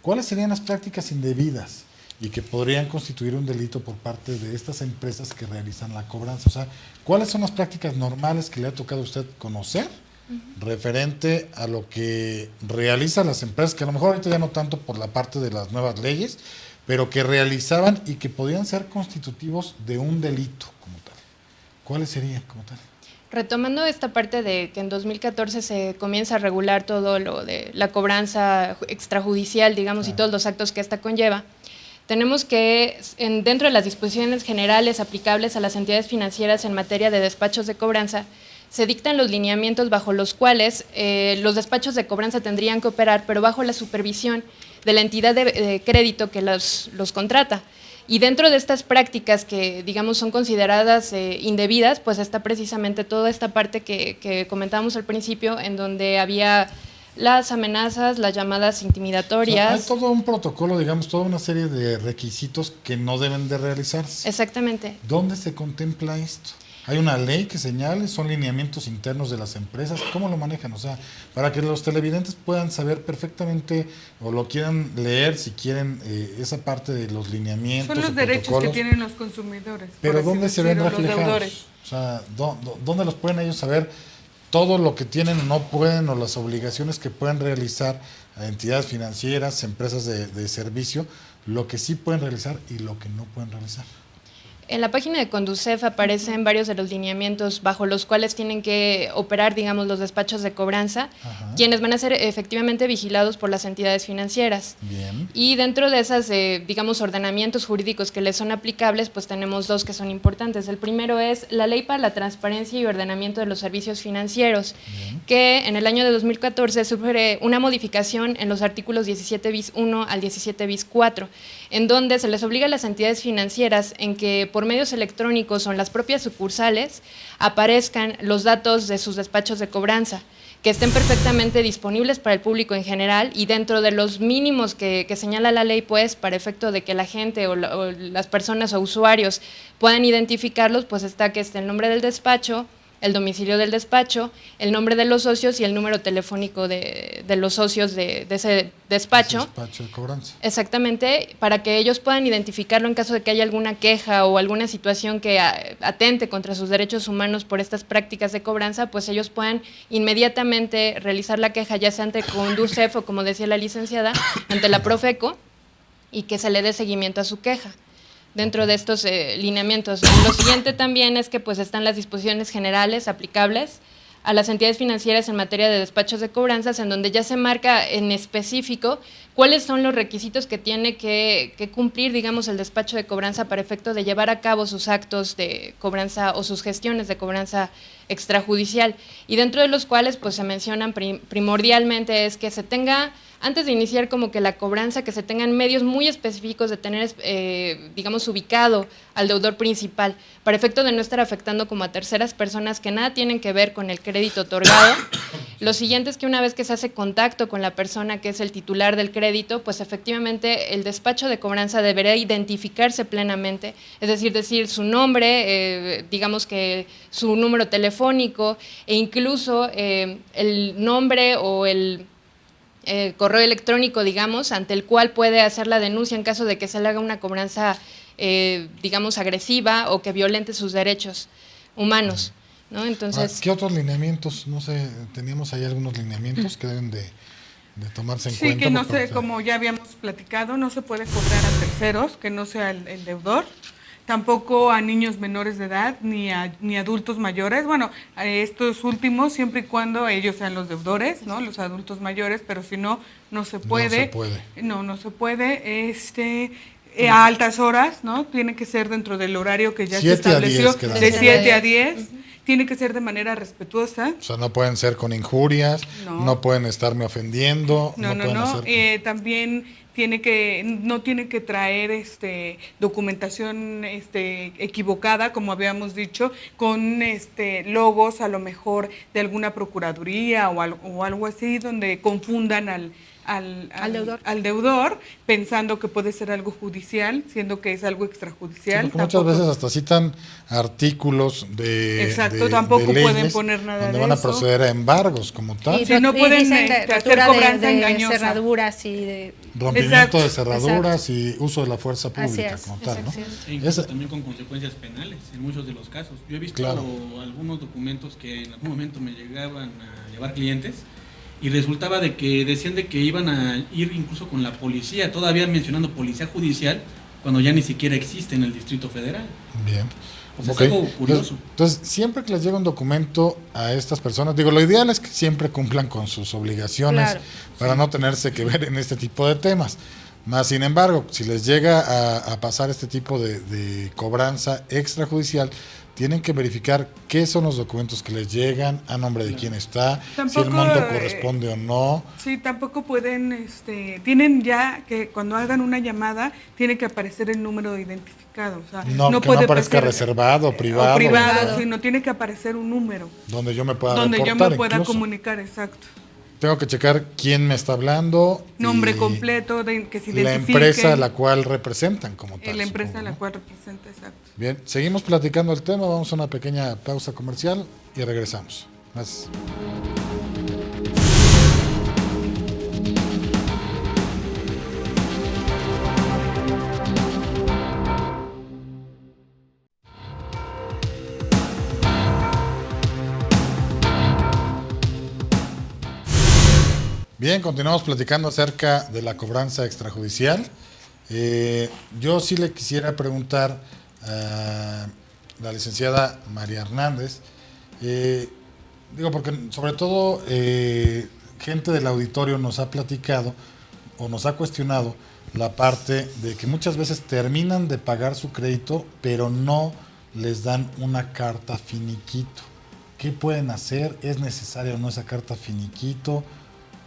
¿cuáles serían las prácticas indebidas y que podrían constituir un delito por parte de estas empresas que realizan la cobranza? O sea, ¿cuáles son las prácticas normales que le ha tocado a usted conocer referente a lo que realizan las empresas, que a lo mejor ahorita ya no tanto por la parte de las nuevas leyes, pero que realizaban y que podían ser constitutivos de un delito como tal. ¿Cuáles serían como tal? Retomando esta parte de que en 2014 se comienza a regular todo lo de la cobranza extrajudicial, digamos, y todos los actos que esta conlleva, tenemos que, dentro de las disposiciones generales aplicables a las entidades financieras en materia de despachos de cobranza, se dictan los lineamientos bajo los cuales los despachos de cobranza tendrían que operar, pero bajo la supervisión de la entidad de crédito que los contrata. Y dentro de estas prácticas que, digamos, son consideradas indebidas, pues está precisamente toda esta parte que comentábamos al principio, en donde había las amenazas, las llamadas intimidatorias. O sea, hay todo un protocolo, digamos, toda una serie de requisitos que no deben de realizarse. Exactamente. ¿Dónde se contempla esto? ¿Hay una ley que señale? ¿Son lineamientos internos de las empresas? ¿Cómo lo manejan? O sea, para que los televidentes puedan saber perfectamente o lo quieran leer, si quieren, esa parte de los lineamientos. Son los derechos que tienen los consumidores. Pero ¿dónde se ven reflejados? O sea, ¿dónde los pueden ellos saber todo lo que tienen o no pueden, o las obligaciones que pueden realizar a entidades financieras, empresas de servicio, lo que sí pueden realizar y lo que no pueden realizar? En la página de Conducef aparecen varios de los lineamientos bajo los cuales tienen que operar, digamos, los despachos de cobranza, quienes van a ser efectivamente vigilados por las entidades financieras. Bien. Y dentro de esas, digamos, ordenamientos jurídicos que les son aplicables, pues tenemos dos que son importantes. El primero es la Ley para la Transparencia y Ordenamiento de los Servicios Financieros, que en el año de 2014 sufre una modificación en los artículos 17 bis 1 al 17 bis 4, en donde se les obliga a las entidades financieras en que por medios electrónicos o en las propias sucursales aparezcan los datos de sus despachos de cobranza, que estén perfectamente disponibles para el público en general y dentro de los mínimos que señala la ley, pues para efecto de que la gente o las personas o usuarios puedan identificarlos, pues está que esté el nombre del despacho, el domicilio del despacho, el nombre de los socios y el número telefónico de los socios de ese despacho. Ese despacho de cobranza. Exactamente, para que ellos puedan identificarlo en caso de que haya alguna queja o alguna situación que atente contra sus derechos humanos por estas prácticas de cobranza, pues ellos puedan inmediatamente realizar la queja, ya sea ante Conducef o, como decía la licenciada, ante la Profeco, y que se le dé seguimiento a su queja. Dentro de estos lineamientos. Lo siguiente también es que pues están las disposiciones generales aplicables a las entidades financieras en materia de despachos de cobranzas, en donde ya se marca en específico cuáles son los requisitos que tiene que cumplir, digamos, el despacho de cobranza para efecto de llevar a cabo sus actos de cobranza o sus gestiones de cobranza extrajudicial, y dentro de los cuales pues se mencionan primordialmente es que se tenga, antes de iniciar como que la cobranza, que se tengan medios muy específicos de tener, digamos, ubicado al deudor principal, para efecto de no estar afectando como a terceras personas que nada tienen que ver con el crédito otorgado. Lo siguiente es que una vez que se hace contacto con la persona que es el titular del crédito, pues efectivamente el despacho de cobranza deberá identificarse plenamente, es decir su nombre, digamos que su número telefónico e incluso el nombre o el correo electrónico, digamos, ante el cual puede hacer la denuncia en caso de que se le haga una cobranza, digamos, agresiva o que violente sus derechos humanos, ¿no? Entonces, ¿qué otros lineamientos? No sé, teníamos ahí algunos lineamientos que deben de tomarse en cuenta. Sí, que no sé, como ya habíamos platicado, no se puede cobrar a terceros, que no sea el deudor. Tampoco a niños menores de edad, ni adultos mayores. Bueno, a estos últimos, siempre y cuando ellos sean los deudores, ¿no? Los adultos mayores, pero si no, no se puede. No se puede. A altas horas, ¿no? Tiene que ser dentro del horario que ya se estableció, de 7 a 10. Tiene que ser de manera respetuosa. O sea, no pueden ser con injurias, no pueden estarme ofendiendo. No. También no tiene que traer documentación equivocada, como habíamos dicho, con logos a lo mejor de alguna procuraduría o algo así, donde confundan al deudor, pensando que puede ser algo judicial, siendo que es algo extrajudicial. Sí, muchas veces hasta citan artículos tampoco de leyes pueden poner nada donde de van a eso. proceder a embargos como tal. Si no pueden hacer cobranza engañosa. Cerraduras y de rompimiento de cerraduras y uso de la fuerza pública como tal, ¿no? E incluso también con consecuencias penales en muchos de los casos. Yo he visto algunos documentos que en algún momento me llegaban a llevar clientes y resultaba de que decían de que iban a ir incluso con la policía, todavía mencionando policía judicial, cuando ya ni siquiera existe en el Distrito Federal. Bien. O sea, Ok. es algo curioso. Entonces, siempre que les llega un documento a estas personas, digo, lo ideal es que siempre cumplan con sus obligaciones Claro. para no tenerse que ver en este tipo de temas. Más sin embargo, si les llega a pasar este tipo de cobranza extrajudicial, tienen que verificar qué son los documentos que les llegan, a nombre de quién está, si el Tampoco, monto corresponde o no. Sí, tampoco pueden, tienen ya que cuando hagan una llamada, tiene que aparecer el número identificado. O sea, No, que puede no aparezca aparecer- reservado, privado. O privado, Privado. sino tiene que aparecer un número Donde yo me pueda donde yo reportar me pueda incluso. comunicar, exacto. Tengo que checar quién me está hablando. Nombre y completo, que se la identifique. empresa a la cual representan como tal. La empresa a supongo, la ¿no? cual representa, exacto. Bien, seguimos platicando el tema, vamos a una pequeña pausa comercial y regresamos. Gracias. Bien, continuamos platicando acerca de la cobranza extrajudicial. Yo sí le quisiera preguntar a la licenciada María Hernández, digo, porque sobre todo gente del auditorio nos ha platicado o nos ha cuestionado la parte de que muchas veces terminan de pagar su crédito, pero no les dan una carta finiquito. ¿Qué pueden hacer? ¿Es necesaria o no esa carta finiquito?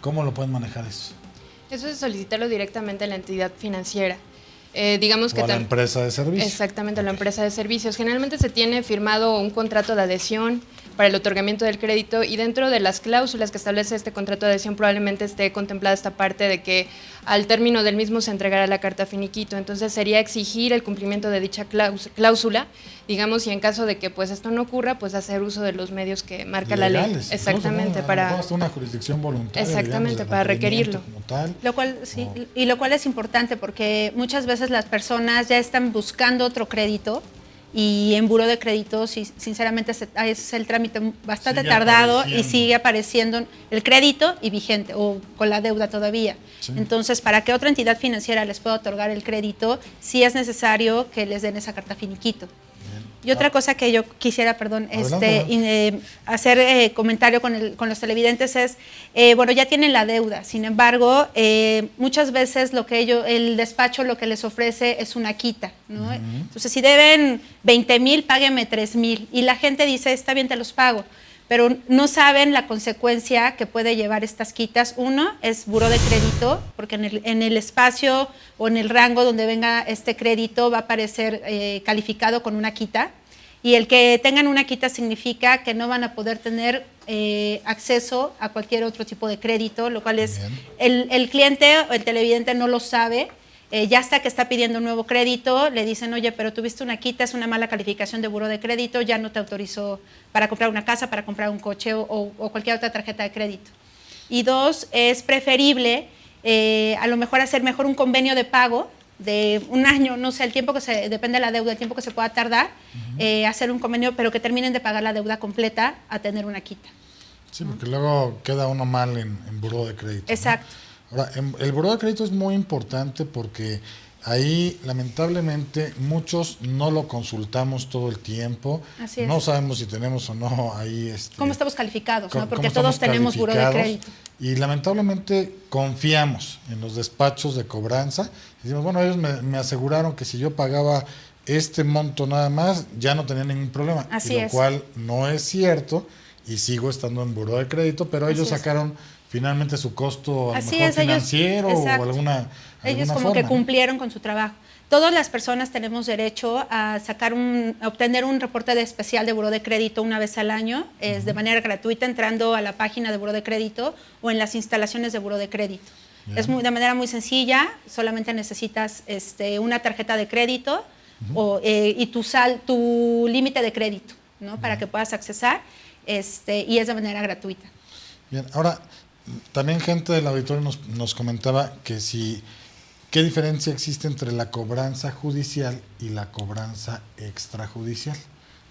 ¿Cómo lo pueden manejar eso? Eso es solicitarlo directamente a la entidad financiera. Digamos que O a la empresa de servicios. Exactamente, a la empresa de servicios. Generalmente se tiene firmado un contrato de adhesión para el otorgamiento del crédito y dentro de las cláusulas que establece este contrato de adhesión probablemente esté contemplada esta parte de que al término del mismo se entregará la carta finiquito. Entonces sería exigir el cumplimiento de dicha cláusula, digamos, y en caso de que pues esto no ocurra, pues hacer uso de los medios que marca la ley. Legales, Exactamente, incluso, ¿no? para hasta una jurisdicción voluntaria. Exactamente, digamos, de para requerimiento requerirlo. como tal. Lo cual, sí, y lo cual es importante porque muchas veces las personas ya están buscando otro crédito y en buró de crédito, sinceramente, es el trámite bastante Sigue tardado y apareciendo. sigue apareciendo el crédito y vigente o con la deuda todavía. Sí. Entonces, para que otra entidad financiera les pueda otorgar el crédito, sí es necesario que les den esa carta finiquito. Y otra cosa que yo quisiera, Adelante. hacer comentario con los televidentes es, bueno, ya tienen la deuda, sin embargo, muchas veces el despacho lo que les ofrece es una quita, ¿no? Entonces, si deben 20,000, páguenme 3,000. Y la gente dice, está bien, te los pago. Pero no saben la consecuencia que puede llevar estas quitas. Uno es buró de crédito, porque en el espacio o en el rango donde venga este crédito va a aparecer calificado con una quita. Y el que tengan una quita significa que no van a poder tener acceso a cualquier otro tipo de crédito, lo cual es el cliente o el televidente no lo sabe. Ya hasta que está pidiendo un nuevo crédito, le dicen, oye, pero tuviste una quita, es una mala calificación de buró de crédito, ya no te autorizó para comprar una casa, para comprar un coche o cualquier otra tarjeta de crédito. Y dos, es preferible a lo mejor hacer mejor un convenio de pago de un año, no sé, el tiempo depende de la deuda, el tiempo que se pueda tardar, hacer un convenio, pero que terminen de pagar la deuda completa a tener una quita. Sí, porque luego queda uno mal en buró de crédito, ¿no? Exacto. Ahora, el buró de crédito es muy importante porque ahí lamentablemente muchos no lo consultamos todo el tiempo. Así es. No sabemos si tenemos o no ahí ¿Cómo estamos calificados? ¿no? cómo Porque estamos todos tenemos buró de calificados. crédito. Y lamentablemente confiamos en los despachos de cobranza. Decimos, bueno, ellos me aseguraron que si yo pagaba este monto nada más, ya no tenía ningún problema. Así y lo es. cual no es cierto y sigo estando en buró de crédito, pero Así ellos es. sacaron finalmente su costo a lo Así mejor es, ellos- financiero exacto. o alguna Ellos como forma, que ¿no? cumplieron con su trabajo. Todas las personas tenemos derecho a obtener un reporte especial de buró de crédito una vez al año, es de manera gratuita entrando a la página de buró de crédito o en las instalaciones de buró de crédito. Bien. Es de manera muy sencilla, solamente necesitas una tarjeta de crédito y tu límite de crédito, ¿no? Para que puedas accesar y es de manera gratuita. Bien, ahora, también gente del auditorio nos comentaba que ¿qué diferencia existe entre la cobranza judicial y la cobranza extrajudicial?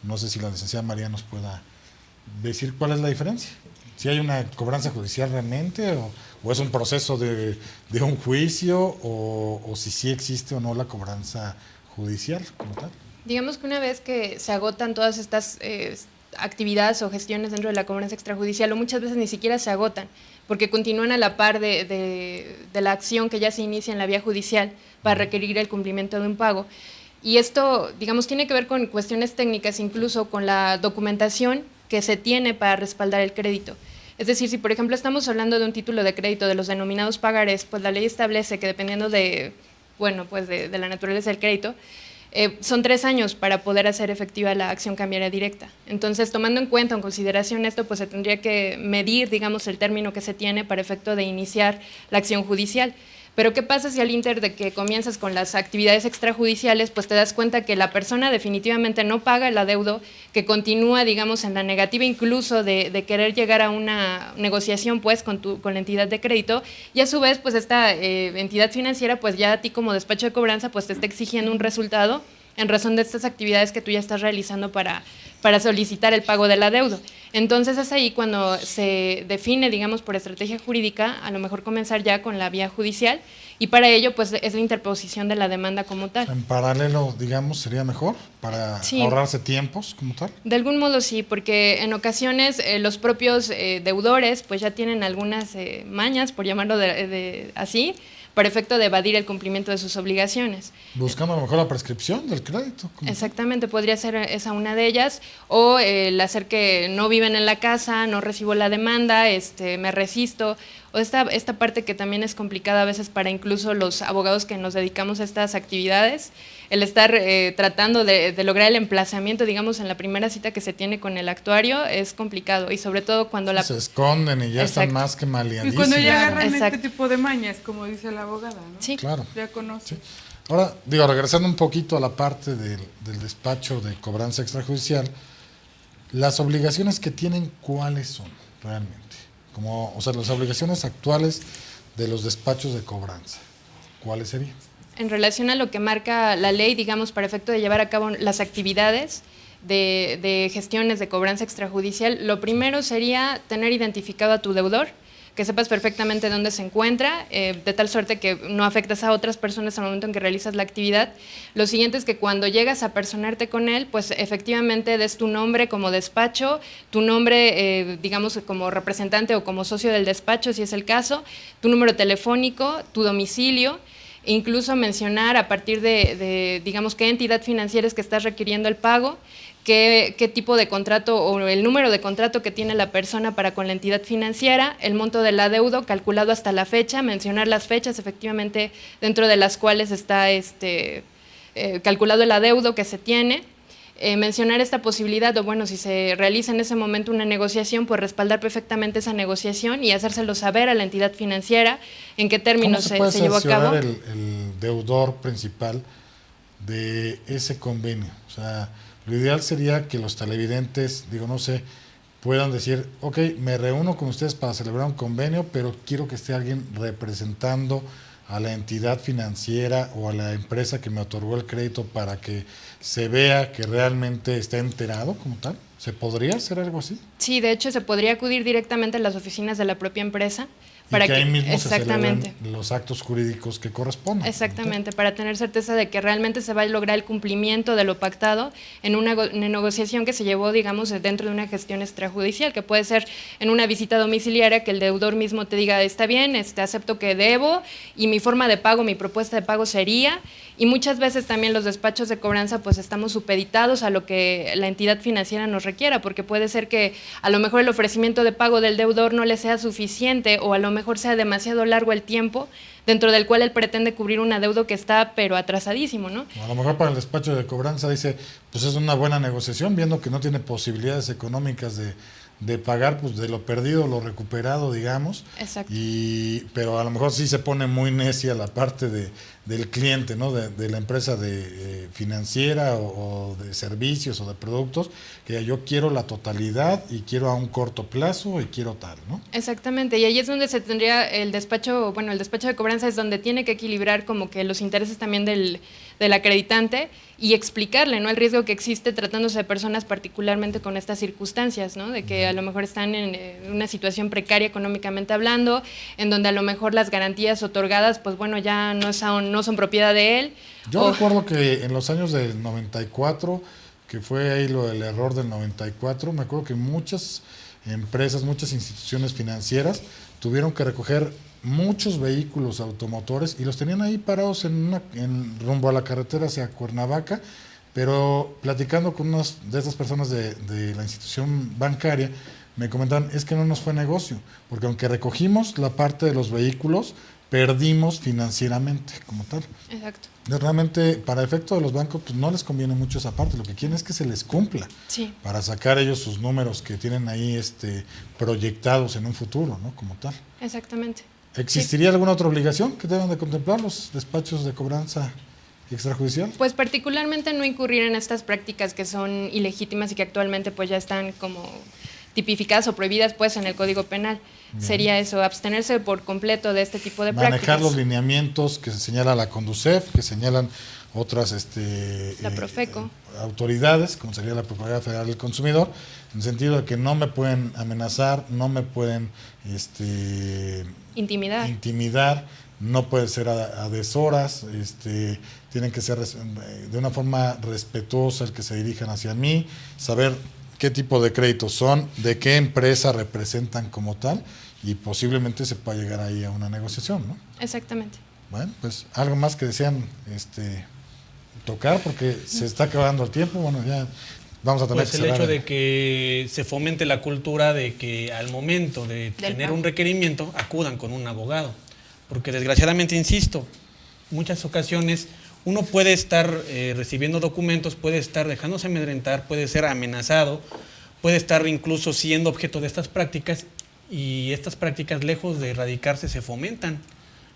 No sé si la licenciada María nos pueda decir cuál es la diferencia. ¿Si hay una cobranza judicial realmente o es un proceso de un juicio o si sí existe o no la cobranza judicial como tal? Digamos que una vez que se agotan todas estas actividades o gestiones dentro de la cobranza extrajudicial, o muchas veces ni siquiera se agotan, porque continúan a la par de la acción que ya se inicia en la vía judicial para requerir el cumplimiento de un pago. Y esto, digamos, tiene que ver con cuestiones técnicas, incluso con la documentación que se tiene para respaldar el crédito. Es decir, si por ejemplo estamos hablando de un título de crédito de los denominados pagarés, pues la ley establece que dependiendo de la naturaleza del crédito, son 3 años para poder hacer efectiva la acción cambiaria directa. Entonces, tomando en cuenta, en consideración esto, pues se tendría que medir, digamos, el término que se tiene para efecto de iniciar la acción judicial. Pero ¿qué pasa si al inter de que comienzas con las actividades extrajudiciales, pues te das cuenta que la persona definitivamente no paga el adeudo, que continúa, digamos, en la negativa incluso de querer llegar a una negociación pues con la entidad de crédito, y a su vez pues esta entidad financiera pues ya a ti como despacho de cobranza pues te está exigiendo un resultado en razón de estas actividades que tú ya estás realizando para solicitar el pago del adeudo? Entonces es ahí cuando se define, digamos, por estrategia jurídica, a lo mejor comenzar ya con la vía judicial, y para ello pues es la interposición de la demanda como tal. En paralelo, digamos, sería mejor para ahorrarse tiempos como tal. De algún modo sí, porque en ocasiones los propios deudores pues ya tienen algunas mañas, por llamarlo así, por efecto de evadir el cumplimiento de sus obligaciones. Buscando a lo mejor la prescripción del crédito. Exactamente, podría ser esa una de ellas, o el hacer que no viven en la casa, no recibo la demanda, me resisto, o esta parte que también es complicada a veces para incluso los abogados que nos dedicamos a estas actividades, el estar tratando de lograr el emplazamiento, digamos, en la primera cita que se tiene con el actuario es complicado, y sobre todo cuando se esconden y ya están más que maleadísimos. Y cuando ya agarran este tipo de mañas, como dice la abogada, ¿no? Sí, claro. Ya conoce. Sí. Ahora, regresando un poquito a la parte del despacho de cobranza extrajudicial, las obligaciones que tienen, ¿cuáles son realmente? Las obligaciones actuales de los despachos de cobranza, ¿cuáles serían? En relación a lo que marca la ley, digamos, para efecto de llevar a cabo las actividades de gestiones de cobranza extrajudicial, lo primero sería tener identificado a tu deudor, que sepas perfectamente dónde se encuentra, de tal suerte que no afectas a otras personas al momento en que realizas la actividad. Lo siguiente es que cuando llegas a personarte con él, pues efectivamente des tu nombre como despacho, tu nombre, digamos, como representante o como socio del despacho, si es el caso, tu número telefónico, tu domicilio, e incluso mencionar a partir de, digamos, qué entidad financiera es que estás requiriendo el pago, qué tipo de contrato o el número de contrato que tiene la persona para con la entidad financiera, el monto del adeudo calculado hasta la fecha, mencionar las fechas efectivamente dentro de las cuales está calculado el adeudo que se tiene, mencionar esta posibilidad, o bueno, si se realiza en ese momento una negociación, pues respaldar perfectamente esa negociación y hacérselo saber a la entidad financiera en qué términos se llevó a cabo. ¿Cómo se puede cerciorar el deudor principal de ese convenio? O sea, lo ideal sería que los televidentes, puedan decir, ok, me reúno con ustedes para celebrar un convenio, pero quiero que esté alguien representando a la entidad financiera o a la empresa que me otorgó el crédito para que se vea que realmente está enterado como tal. ¿Se podría hacer algo así? Sí, de hecho se podría acudir directamente a las oficinas de la propia empresa. Para que ahí mismo se celebren los actos jurídicos que correspondan. Exactamente, para tener certeza de que realmente se va a lograr el cumplimiento de lo pactado en una negociación que se llevó, digamos, dentro de una gestión extrajudicial, que puede ser en una visita domiciliaria, que el deudor mismo te diga, está bien, acepto que debo, y mi forma de pago, mi propuesta de pago sería, y muchas veces también los despachos de cobranza pues estamos supeditados a lo que la entidad financiera nos requiera, porque puede ser que a lo mejor el ofrecimiento de pago del deudor no le sea suficiente, o a lo mejor sea demasiado largo el tiempo dentro del cual él pretende cubrir un adeudo que está pero atrasadísimo, ¿no? A lo mejor para el despacho de cobranza dice, pues es una buena negociación, viendo que no tiene posibilidades económicas de pagar pues de lo perdido, lo recuperado, digamos. Exacto. Pero a lo mejor sí se pone muy necia la parte de del cliente, ¿no? De la empresa financiera o de servicios o de productos, que yo quiero la totalidad y quiero a un corto plazo y quiero tal, ¿no? Exactamente, y ahí es donde se tendría el despacho de cobranza es donde tiene que equilibrar como que los intereses también del acreditante y explicarle, ¿no?, el riesgo que existe tratándose de personas particularmente con estas circunstancias, ¿no?, de que a lo mejor están en una situación precaria económicamente hablando, en donde a lo mejor las garantías otorgadas, pues bueno, ya no son propiedad de él. Yo recuerdo que en los años del 94, que fue ahí el error del 94, me acuerdo que muchas empresas, muchas instituciones financieras tuvieron que recoger muchos vehículos automotores y los tenían ahí parados en rumbo a la carretera hacia Cuernavaca, pero platicando con unas de estas personas de la institución bancaria, me comentaban, es que no nos fue negocio, porque aunque recogimos la parte de los vehículos, perdimos financieramente como tal. Exacto. Realmente, para efecto de los bancos, pues no les conviene mucho esa parte, lo que quieren es que se les cumpla, sí, para sacar ellos sus números que tienen ahí proyectados en un futuro, ¿no? Como tal. Exactamente. ¿Existiría alguna otra obligación que deban de contemplar los despachos de cobranza extrajudicial? Pues particularmente no incurrir en estas prácticas que son ilegítimas y que actualmente pues ya están como tipificadas o prohibidas pues en el Código Penal. Bien. Sería eso, abstenerse por completo de este tipo de prácticas. Manejar los lineamientos que se señala la Conducef, que señalan otras la Profeco. Autoridades, como sería la Procuraduría Federal del Consumidor, en el sentido de que no me pueden amenazar, no me pueden intimidar, no puede ser a deshoras, tienen que ser de una forma respetuosa el que se dirijan hacia mí, saber qué tipo de créditos son, de qué empresa representan como tal, y posiblemente se pueda llegar ahí a una negociación, ¿no? Exactamente. Bueno, pues algo más que desean tocar, porque se está acabando el tiempo, bueno, ya vamos a tener pues el hecho de que se fomente la cultura de que al momento de tener un requerimiento acudan con un abogado, porque desgraciadamente, insisto, muchas ocasiones uno puede estar recibiendo documentos, puede estar dejándose amedrentar, puede ser amenazado, puede estar incluso siendo objeto de estas prácticas, y estas prácticas, lejos de erradicarse, se fomentan.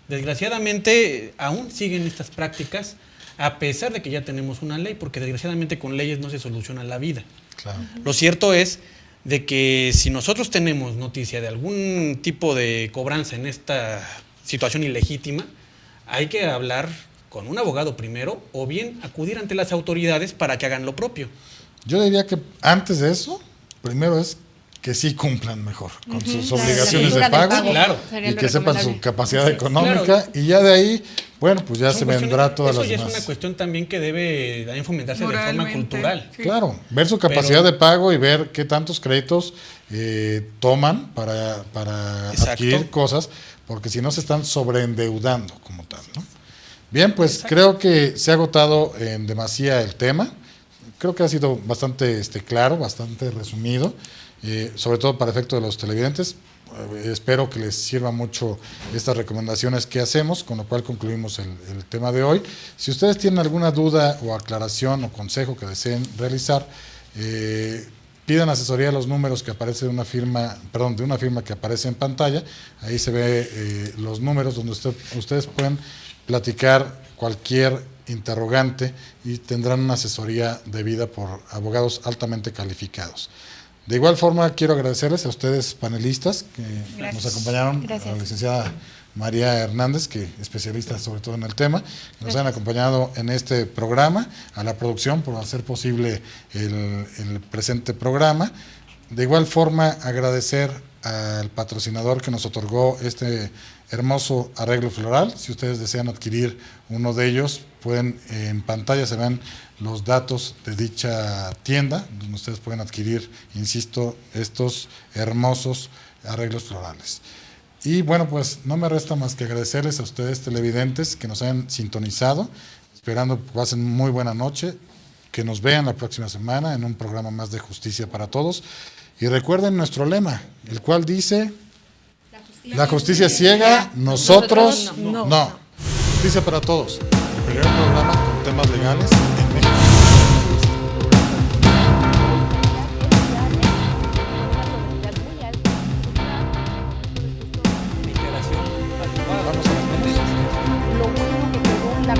Desgraciadamente aún siguen estas prácticas, a pesar de que ya tenemos una ley, porque desgraciadamente con leyes no se soluciona la vida. Claro. Lo cierto es de que si nosotros tenemos noticia de algún tipo de cobranza en esta situación ilegítima, hay que hablar con un abogado primero, o bien acudir ante las autoridades para que hagan lo propio. Yo diría que antes de eso, primero es que sí cumplan mejor con sus obligaciones de pago, claro, y que sepan su capacidad económica, claro. Y ya de ahí, bueno, pues ya se vendrá todas las demás. Eso ya es una cuestión también que debe también fomentarse de forma cultural. Sí. Claro, ver su capacidad de pago y ver qué tantos créditos toman para adquirir cosas, porque si no se están sobreendeudando como tal, ¿no? Bien, pues creo que se ha agotado en demasía el tema. Creo que ha sido bastante claro, bastante resumido, sobre todo para efecto de los televidentes. Espero que les sirva mucho estas recomendaciones que hacemos, con lo cual concluimos el tema de hoy. Si ustedes tienen alguna duda o aclaración o consejo que deseen realizar, pidan asesoría a los números que aparece de una firma que aparece en pantalla. Ahí se ve los números donde ustedes pueden platicar cualquier interrogante y tendrán una asesoría debida por abogados altamente calificados. De igual forma, quiero agradecerles a ustedes, panelistas, que nos acompañaron. Gracias. A la licenciada María Hernández, que es especialista sobre todo en el tema, que nos han acompañado en este programa, a la producción por hacer posible el presente programa. De igual forma, agradecer al patrocinador que nos otorgó este hermoso arreglo floral. Si ustedes desean adquirir uno de ellos, pueden, en pantalla se ven los datos de dicha tienda, donde ustedes pueden adquirir, insisto, estos hermosos arreglos florales. Y bueno, pues no me resta más que agradecerles a ustedes, televidentes, que nos hayan sintonizado, esperando que pasen muy buena noche, que nos vean la próxima semana en un programa más de Justicia para Todos. Y recuerden nuestro lema, el cual dice: la justicia ciega, nosotros no. Justicia para Todos, el primer programa con temas legales en México. Vamos a las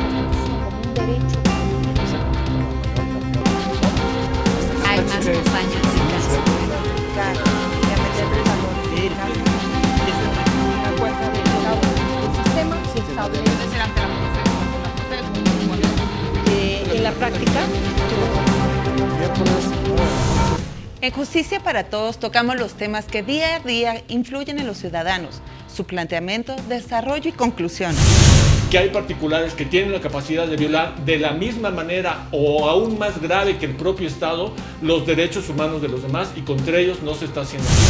En Justicia para Todos tocamos los temas que día a día influyen en los ciudadanos, su planteamiento, desarrollo y conclusiones. Que hay particulares que tienen la capacidad de violar de la misma manera o aún más grave que el propio Estado los derechos humanos de los demás y contra ellos no se está haciendo nada.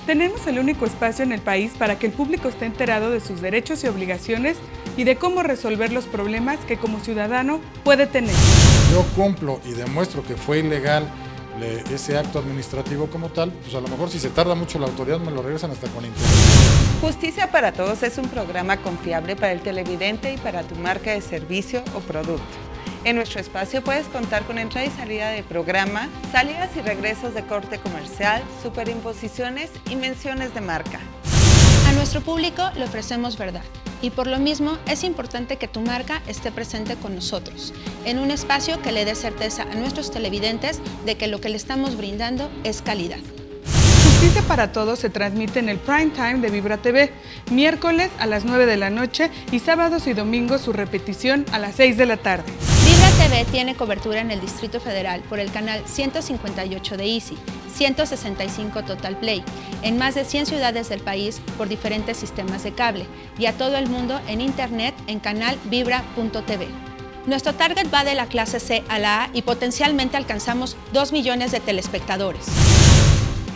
Tenemos el único espacio en el país para que el público esté enterado de sus derechos y obligaciones y de cómo resolver los problemas que como ciudadano puede tener. Yo cumplo y demuestro que fue ilegal ese acto administrativo como tal, pues a lo mejor si se tarda mucho la autoridad me lo regresan hasta con interés. Justicia para Todos es un programa confiable para el televidente y para tu marca de servicio o producto. En nuestro espacio puedes contar con entrada y salida de programa, salidas y regresos de corte comercial, superimposiciones y menciones de marca. A nuestro público le ofrecemos verdad y por lo mismo es importante que tu marca esté presente con nosotros, en un espacio que le dé certeza a nuestros televidentes de que lo que le estamos brindando es calidad. Justicia para Todos se transmite en el prime time de Vibra TV, miércoles a las 9 de la noche y sábados y domingos su repetición a las 6 de la tarde. Vibra TV tiene cobertura en el Distrito Federal por el canal 158 de Easy, 165 Total Play, en más de 100 ciudades del país por diferentes sistemas de cable y a todo el mundo en internet en canal vibra.tv. Nuestro target va de la clase C a la A y potencialmente alcanzamos 2 millones de telespectadores.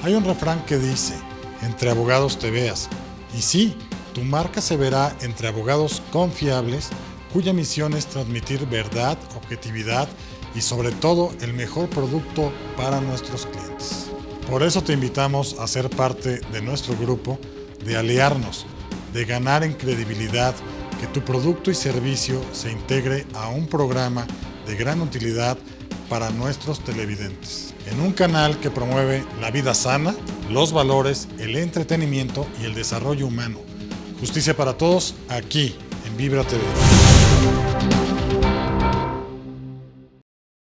Hay un refrán que dice, entre abogados te veas. Y sí, tu marca se verá entre abogados confiables, cuya misión es transmitir verdad, objetividad y sobre todo el mejor producto para nuestros clientes. Por eso te invitamos a ser parte de nuestro grupo, de aliarnos, de ganar en credibilidad, que tu producto y servicio se integre a un programa de gran utilidad para nuestros televidentes. En un canal que promueve la vida sana, los valores, el entretenimiento y el desarrollo humano. Justicia para Todos, aquí en Vibra TV.